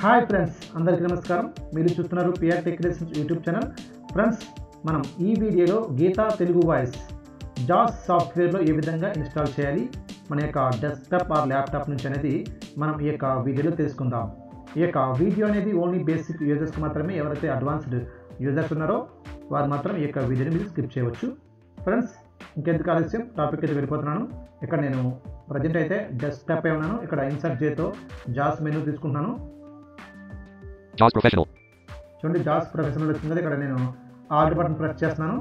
Hi friends, అందరికీ నమస్కారం. మీరు చూస్తున్నారు PR tech YouTube channel. Friends, మనం ఈ వీడియోలో గీతా తెలుగు వాయిస్ జాస్ సాఫ్ట్వేర్లో ఏ విధంగా ఇన్స్టాల్ చేయాలి మన యొక్క డెస్క్టాప్ ఆర్ ల్యాప్టాప్ నుంచి అనేది మనం ఈ యొక్క వీడియోలో తెలుసుకుందాం. ఈ యొక్క వీడియో అనేది ఓన్లీ బేసిక్ యూజర్స్కి మాత్రమే. ఎవరైతే అడ్వాన్స్డ్ యూజర్స్ ఉన్నారో వారు మాత్రం ఈ యొక్క వీడియోని మీరు స్కిప్ చేయవచ్చు. ఫ్రెండ్స్, ఇంకెందుకు ఆలస్యం, టాపిక్ అయితే వెళ్ళిపోతున్నాను. ఇక్కడ నేను ప్రజెంట్ అయితే డెస్క్టాప్ అయి ఉన్నాను. ఇక్కడ ఇన్సర్ట్ చేతో జాస్ మెనూ తీసుకుంటున్నాను. JAWS Professional. చూడండి, జాస్ ప్రొఫెషనల్ వచ్చింది. ఇక్కడ నేను ఆల్ట్ బటన్ ప్రెస్ చేస్తున్నాను.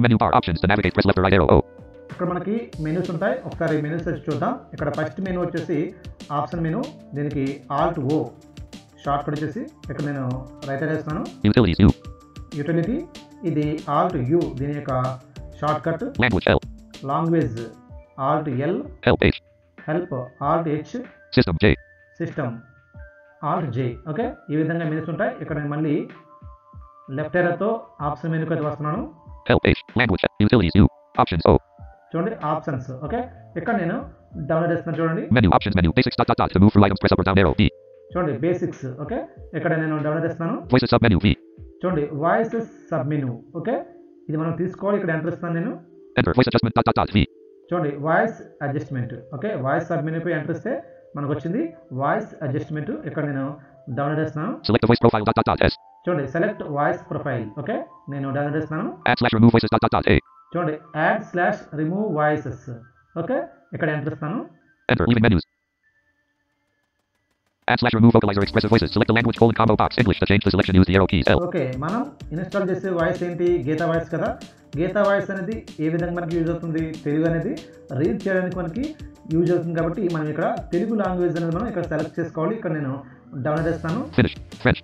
Menu bar options to navigate, press left or right arrow. O. ఇక్కడ మనకి మెనూస్ ఉంటాయి. ఒకసారి మెనూస్ వచ్చి చూద్దాం. ఇక్కడ ఫస్ట్ మెనూ వచ్చేసి ఆప్షన్ మెనూ. దీనికి ఆల్ట్ ఓ షార్ట్ కట్ వచ్చేసి ఇక్కడ నేను రైట్ వేస్తున్నాను. Utilities U. యూటిలిటీ ఇది ఆల్ట్ యు, దీని యొక్క shortcut. Language L. Language alt L. Help H. Help alt H. System J. System alt J. Okay, ఈ విధంగా మెనూస్ ఉంటాయి. ఇక్కడ నేను మళ్ళీ లెఫ్ట్ ఏరోతో ఆప్షన్ మెనూకి అయితే వస్తున్నాను. Help H. Language Utilities U. Options O. చూడండి, ఆప్షన్స్. ఓకే, ఇక్కడ నేను డౌన్లోడ్ చేస్తున్నాను. చూడండి, Menu options menu basics dot dot dot to move through items, press up or down arrow D. చూడండి బేసిక్స్. ఓకే, ఇక్కడ నేను డౌన్లోడ్ చేస్తున్నాను. Voices sub menu V. చూడండి వాయిసెస్ సబ్ మెనూ. ఓకే, ఇది మనం తీసుకోవాలి. ఇక్కడ ఎంటర్ ఇస్తాను నేను. Enter voice adjustment dot dot dot V. చూడండి voice adjustment. Okay, voice sub మెనూపై ఎంటర్ ఇస్తే మనకు వచ్చింది వాయిస్ అడ్జస్ట్మెంట్. ఇక్కడ నేను డౌన్లోడ్ చేస్తున్నాను. Select the voice profile dot dot dot S. చూడండి సెలెక్ట్ వాయిస్ ప్రొఫైల్. ఓకే, నేను డౌన్లోడ్ చేస్తున్నాను. Add slash remove voices dot dot dot A. చూడండి add slash remove voices. Okay, ఇక్కడ ఎంటర్ ఇస్తాను. Enter leaving menus. Add slash remove vocalizer expressive voices. Select the language colon combo box English to change the selection. Use the arrow keys L. Okay, మనం install చేసే voice ఏంటి? Gita voice కదా. Gita voice అనేది ఏ విధంగా మనకి use అవుతుంది? తెలుగు అనేది read చేయడానికి మనకి యూజ్ అవుతుంది. కాబట్టి మనం ఇక్కడ తెలుగు లాంగ్వేజ్ అనేది మనం ఇక్కడ సెలెక్ట్ చేసుకోవాలి. ఇక్కడ నేను డౌన్లోడ్ చేస్తాను. Finnish, French,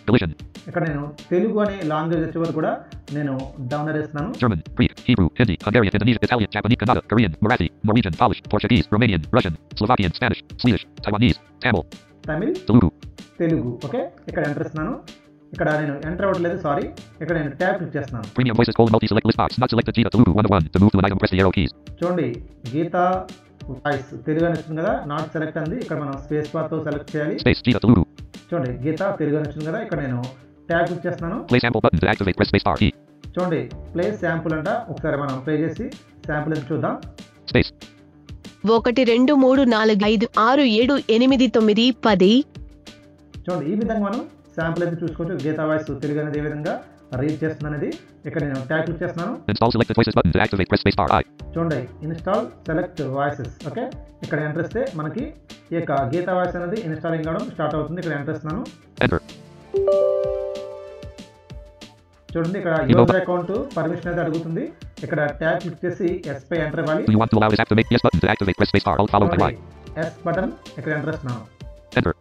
Galician, ఇక్కడ నేను తెలుగు అనే లాంగ్వేజ్ వచ్చే వరకు కూడా నేను డౌన్లోడ్ చేస్తున్నాను. German, Greek, Hebrew, Hindi, Hungarian, Indonesian, Italian, Japanese, Kannada, Korean, Marathi, Norwegian, Polish, Portuguese, Romanian, Russian, Slovakian, Spanish, Swedish, Taiwanese, Tamil, Tamil, Telugu. Telugu. Okay, ఇక్కడ ఎంటర్ ఇస్తున్నాను. ఇక్కడ నేను ఎంటర్ అవ్వట్లేదు, సారీ. ఇక్కడ నేను ట్యాబ్ క్లిక్ చేస్తున్నాను. Premium voices colon multi select list box not selected Gita Telugu 1 to 1 to move to an item press the arrow keys. చూడండి Gita voice Telugu అని వచ్చింది కదా, నాట్ సెలెక్ట్ అంది. ఇక్కడ మనం స్పేస్ బార్తో సెలెక్ట్ చేయాలి. Space Gita Telugu. చూడండి గీతా తెలుగు అని వచ్చింది కదా, ఇక్కడ నేను ట్యాబ్ క్లిక్ చేస్తున్నాను. Play sample button to activate press space bar key. చూడండి ప్లే శాంపుల్ అంట. ఒకసారి మనం ప్లే చేసి శాంపుల్ అని చూద్దాం. Space. 1 2 3 4 5 6 7 8 9 10. చూడండి ఈ విధంగా మనం శాంపుల్ అయితే చూసుకోవచ్చు. గీతా వాయిస్ తెలుగు అనేది ఏ విధంగా రీడ్ చేస్తుంది అనేది. ఇక్కడ నేను ట్యాబ్ క్లిక్ చేస్తున్నాను. Install selected voices button to activate press space bar I. చూడండి ఇన్స్టాల్ సెలెక్ట్ వాయిసెస్. ఓకే, ఇక్కడ ఎంటర్ ఇస్తే మనకి ఈ యొక్క గీతా వాయిస్ అనేది ఇన్స్టాలింగ్ అవడం స్టార్ట్ అవుతుంది. ఇక్కడ ఎంటర్ ఇస్తున్నాను. Enter. చూడండి ఇక్కడ యూజర్ అకౌంట్ పర్మిషన్ అయితే అడుగుతుంది. ఇక్కడ ట్యాబ్ క్లిక్ చేసి ఎస్ పై ఎంటర్ ఇవ్వాలి. Do you want to allow this app to make yes button to activate press space bar alt followed by Y. Yes button ఇక్కడ enter ఇస్తున్నాను. Enter.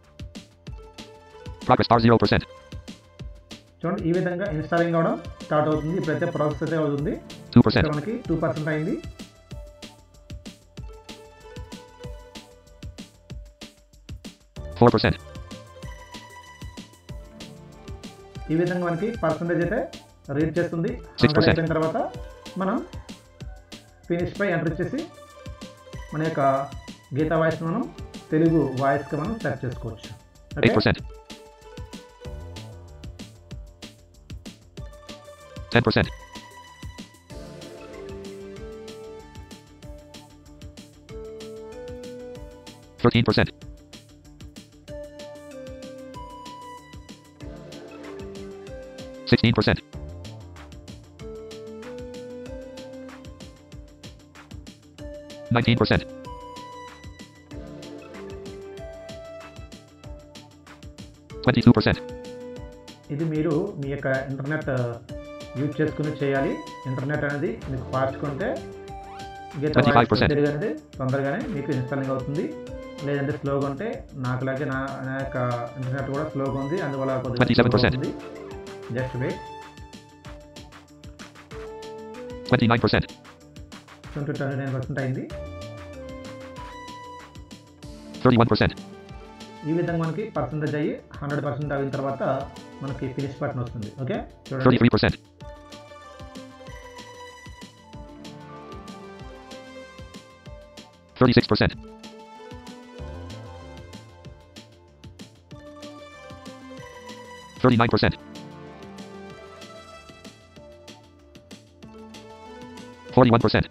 Progress bar 0%. చూడండి ఈ విధంగా ఇన్స్టాలింగ్ అవడం start అవుతుంది. ఇప్పుడైతే ప్రాసెస్ అయితే అవుతుంది. 2%. ఇక్కడ మనకి 2% అయింది. %. ఈ విధంగా మనకి పర్సంటేజ్ అయితే రీడ్ చేస్తుంది. 6%. అయిన తర్వాత మనం ఫినిష్ పై ఎంటర్ ఇచ్చేసి మన యొక్క గీతా వాయిస్ మనం తెలుగు వాయిస్కి మనం సెట్ చేసుకోవచ్చు. 8%. 10%. 13%. 16%. 19%. 22%. ఇది మీరు మీ యొక్క ఇంటర్నెట్ యూజ్ చేసుకుని చేయాలి. ఇంటర్నెట్ అనేది మీకు పార్చుకుంటే గీతా వాయిస్ తెలుగు అనేది తొందరగానే మీకు ఇన్స్టాలింగ్ అవుతుంది. లేదంటే స్లోగా ఉంటే నాకులాగే నా యొక్క ఇంటర్నెట్ కూడా స్లోగా ఉంది, అందువల్ల కొద్దిగా 27%. Just wait. 29%. 29% అయింది. 31%. ఈ విధంగా మనకి పర్సంటేజ్ అయ్యి 100% అయిన తర్వాత మనకి ఫినిష్ బటన్ వస్తుంది. ఓకే, చూడండి 33%. 36%. 39%. 41%.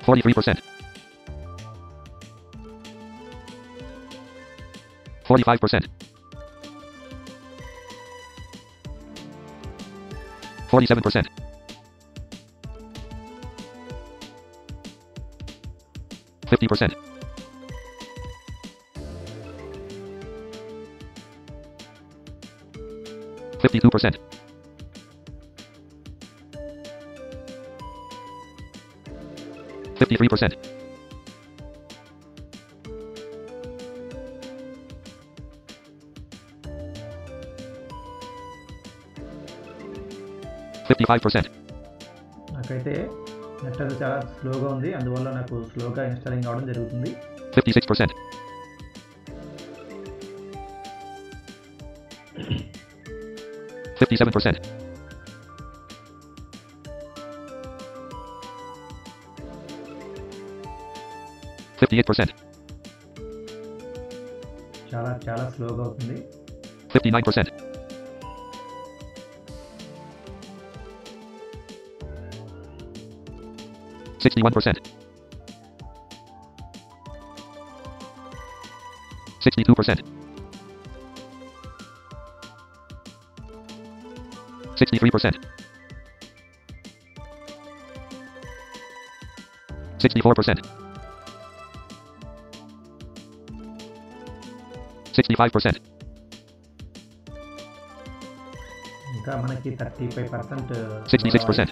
43%. 45%. 47%. 50%. 52%. 53%. 55%. నాకైతే నెట్ అది చాలా స్లోగా ఉంది, అందువల్ల నాకు స్లోగా ఇన్స్టాలింగ్ అవడం జరుగుతుంది. 56%. 57%. 58%. చాలా చాలా స్లోగా అవుతుంది. 59%. 61%. 62%. 63%. 64%. 65%. ఇంకా మనకి 35%. 66%.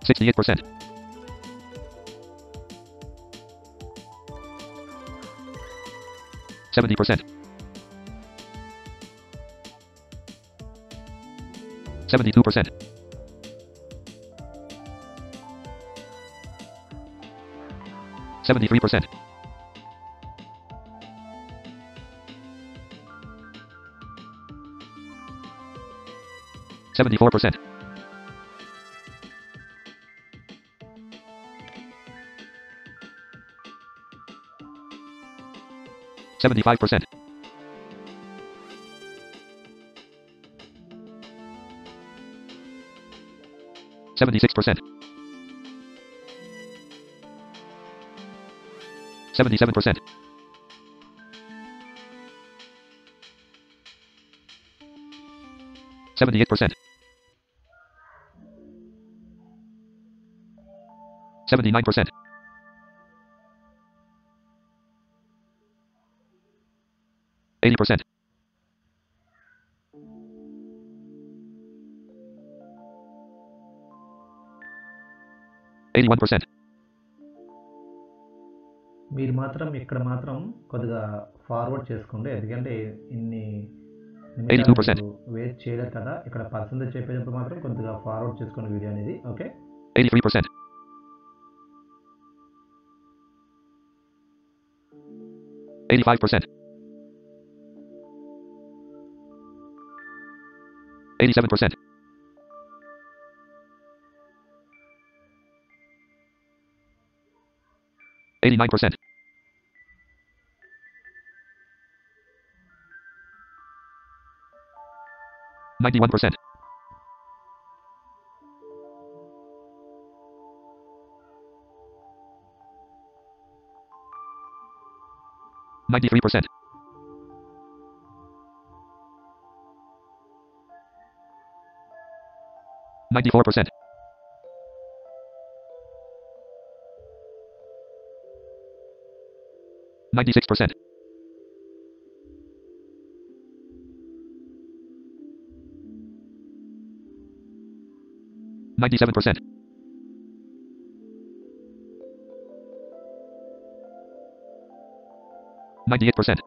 68%. 70%. 72%. 73%. 74%. 75%. 76%. 77%. 78%. 79%. 80%. 81%. మీరు మాత్రం ఇక్కడ మాత్రం కొద్దిగా ఫార్వర్డ్ చేసుకోండి, ఎందుకంటే ఇన్ని 82%. వెయిట్ చేయలేదు కదా. ఇక్కడ పర్సెంటేజ్ చెప్పేటప్పుడు మాత్రం కొద్దిగా ఫార్వర్డ్ చేసుకోండి వీడియో అనేది. ఓకే. 83%. 85%. 87%. 89%. 91%. 93%. 94%. 96%. 97%. 98%.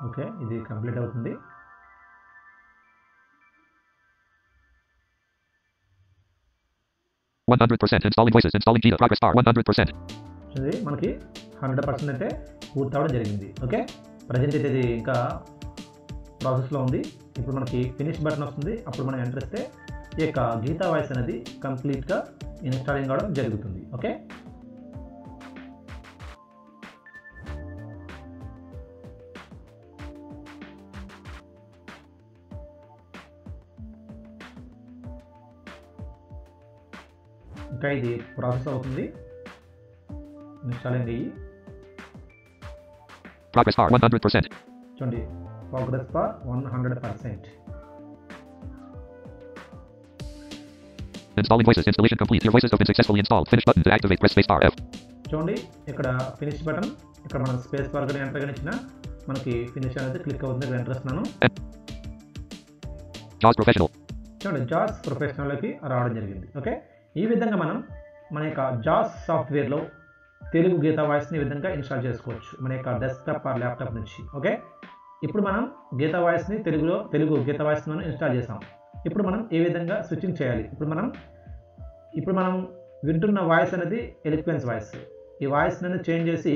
ఓకే, ఇది కంప్లీట్ అవుతుంది. Installing voices. Installing githa. Progress bar. 100%. ఇది మనకి 100% అయితే పూర్తి అవ్వడం జరిగింది. ఓకే, ప్రజెంట్ అయితే ఇది ఇంకా ప్రాసెస్లో ఉంది. ఇప్పుడు మనకి ఫినిష్ బటన్ వస్తుంది. అప్పుడు మనం ఎంటర్ ఇస్తే ఈ యొక్క గీతా వాయిస్ అనేది కంప్లీట్గా ఇన్స్టాలింగ్ అవడం జరుగుతుంది. ఓకే, ఇంకా ఇది ప్రాసెస్ అవుతుంది. ఇన్స్టాలింగ్ అయ్యి Progress bar 100%. చూడండి, progress bar 100%. Installing voices. Installation complete. Your voices have been successfully installed. Finish button to activate. Press space bar F. చూడండి, ఇక్కడ ఫినిష్ బటన్, ఇక్కడ మనం స్పేస్ బార్ కానీ ఎంటర్ కానీ ఇచ్చినా మనకి ఫినిష్ అనేది క్లిక్ అవుతుంది. ఇక్కడ ఎంటర్ ఇస్తున్నాను. JAWS Professional. చూడండి, జాస్ ప్రొఫెషనల్లోకి రావడం జరిగింది. ఓకే, ఈ విధంగా మనం మన యొక్క జాస్ సాఫ్ట్వేర్లో తెలుగు గీతా వాయిస్ని ఈ విధంగా ఇన్స్టాల్ చేసుకోవచ్చు మన యొక్క డెస్క్టాప్ ఆర్ ల్యాప్టాప్ నుంచి. ఓకే, ఇప్పుడు మనం గీతా వాయిస్ని తెలుగు గీతా వాయిస్ని మనం ఇన్స్టాల్ చేసాం. ఇప్పుడు మనం ఏ విధంగా స్విచ్చింగ్ చేయాలి? ఇప్పుడు మనం వింటున్న వాయిస్ అనేది ఎలిక్వెన్స్ వాయిస్. ఈ వాయిస్ని అనేది చేంజ్ చేసి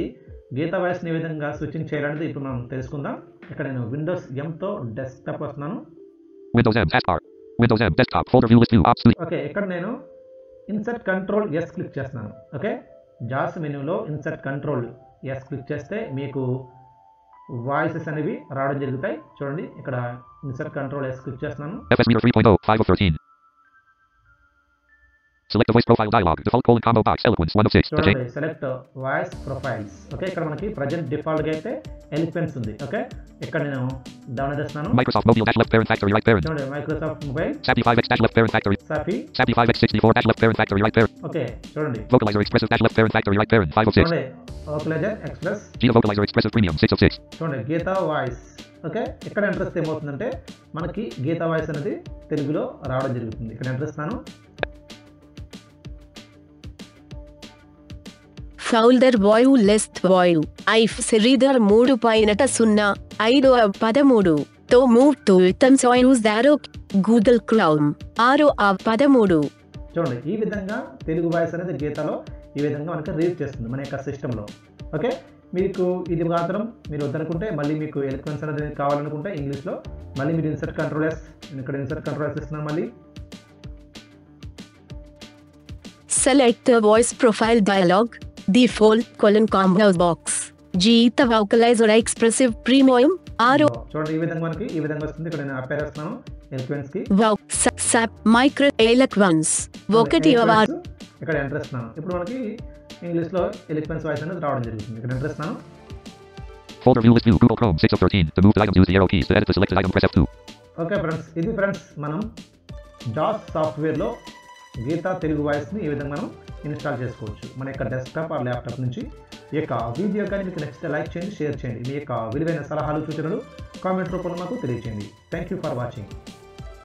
గీతా వాయిస్ని ఏ విధంగా స్విచ్చింగ్ చేయాలనేది ఇప్పుడు మనం తెలుసుకుందాం. ఇక్కడ నేను విండోస్ ఎంతో డెస్క్టాప్ వస్తున్నాను. Windows M taskbar. Windows M desktop folder view list view ops. Okay, ఇక్కడ నేను ఇన్సర్ట్ కంట్రోల్ ఎస్ క్లిక్ చేస్తున్నాను. ఓకే, జాస్ మెనూలో ఇన్సర్ట్ కంట్రోల్ ఎస్ క్లిక్ చేస్తే మీకు వాయిసెస్ అనేవి రావడం జరుగుతాయి. చూడండి, ఇక్కడ ఇన్సర్ట్ కంట్రోల్ ఎస్ క్లిక్ చేస్తున్నాను. FS Reader 3.0 5 of 13. Select the voice profile dialog. Default colon combo box eloquence 1 of 6. చూడండి, సెలెక్ట్ వాయిస్ ప్రొఫైల్స్. ఓకే, ఇక్కడ మనకి ప్రజెంట్ డిఫాల్ట్గా అయితే ఎలిక్వెన్స్ ఉంది. ఓకే, ఇక్కడ నేను డౌన్ చేస్తున్నాను. Microsoft Mobile dash left parent factory right parent. చూడండి, Microsoft mobile SAPI 5X dash left parent factory. SAPI 5X 64 dash left parent factory right parent. Okay, చూడండి, Vocalizer Expressive dash left parent factory right parent 5 of 6. చూడండి, vocalizer express. Gita Vocalizer Expressive Premium 6 of 6. చూడండి, Gita voice. Okay, ఇక్కడ interest ఏమవుతుందంటే మనకి Gita voice అనేది తెలుగులో రావడం జరుగుతుంది. ఇక్కడ ఎంట్రెస్ట్ ఇస్తున్నాను. ఫౌల్డర్ వాయు లెస్ట్ వాయు ఐఫ్ రీడర్ 3.0 తో మూవ్ టు టమ్స్ యూజ్ దారో గూగుల్ క్రోమ్ 6 చూడండి, ఈ విధంగా తెలుగు వాయిస్ అనేది గీతాలో ఈ విధంగా మనకి రీడ్ చేస్తుంది మన యొక్క సిస్టంలో. ఓకే, మీకు ఇది మాత్రం మీరు వద్దనుకుంటే మళ్ళీ మీకు ఎలిక్వెన్స్ అనేది కావాలనుకుంటే ఇంగ్లీష్లో మళ్ళీ మీరు ఇన్సర్ట్ కంట్రోల్ ఎస్, ఇక్కడ ఇన్సర్ట్ కంట్రోల్ ఎస్ ఇస్తున్నాను. మళ్ళీ select the voice profile dialogue default colon combo box Gita Vocalizer Expressive Premium 6. చూడండి, ఈ విధంగా మనకి ఈ విధంగా వస్తుంది. ఇక్కడ నేను అపేర్ చేస్తున్నాను ఎలిక్వెన్స్ కి. మైక్రో ఎలిక్వెన్స్ 1 ఇక్కడ ఎంటర్ ఇస్తున్నాను. ఇప్పుడు మనకి ఇంగ్లీష్లో ఎలిక్వెన్స్ వాయిస్ అనేది రావడం జరుగుతుంది. ఇక్కడ ఎంటర్ ఇస్తున్నాను. Folder view list view Google Chrome 6 of 13. To move the items use the arrow keys. To edit the selected item press F2. Okay friends, ఇది ఫ్రెండ్స్ మనం జాస్ సాఫ్ట్వేర్లో గీతా తెలుగు వాయిస్ని ఈ విధంగా మనం ఇన్స్టాల్ చేసుకోవచ్చు మన యొక్క డెస్క్టాప్ ఆర్ ల్యాప్టాప్ నుంచి. ఈ యొక్క వీడియో కానీ మీకు నచ్చితే లైక్ చేయండి, షేర్ చేయండి. మీ యొక్క విలువైన సలహాలు సూచనలు కామెంట్ రూపంలో మాకు తెలియజేయండి. Thank you for watching.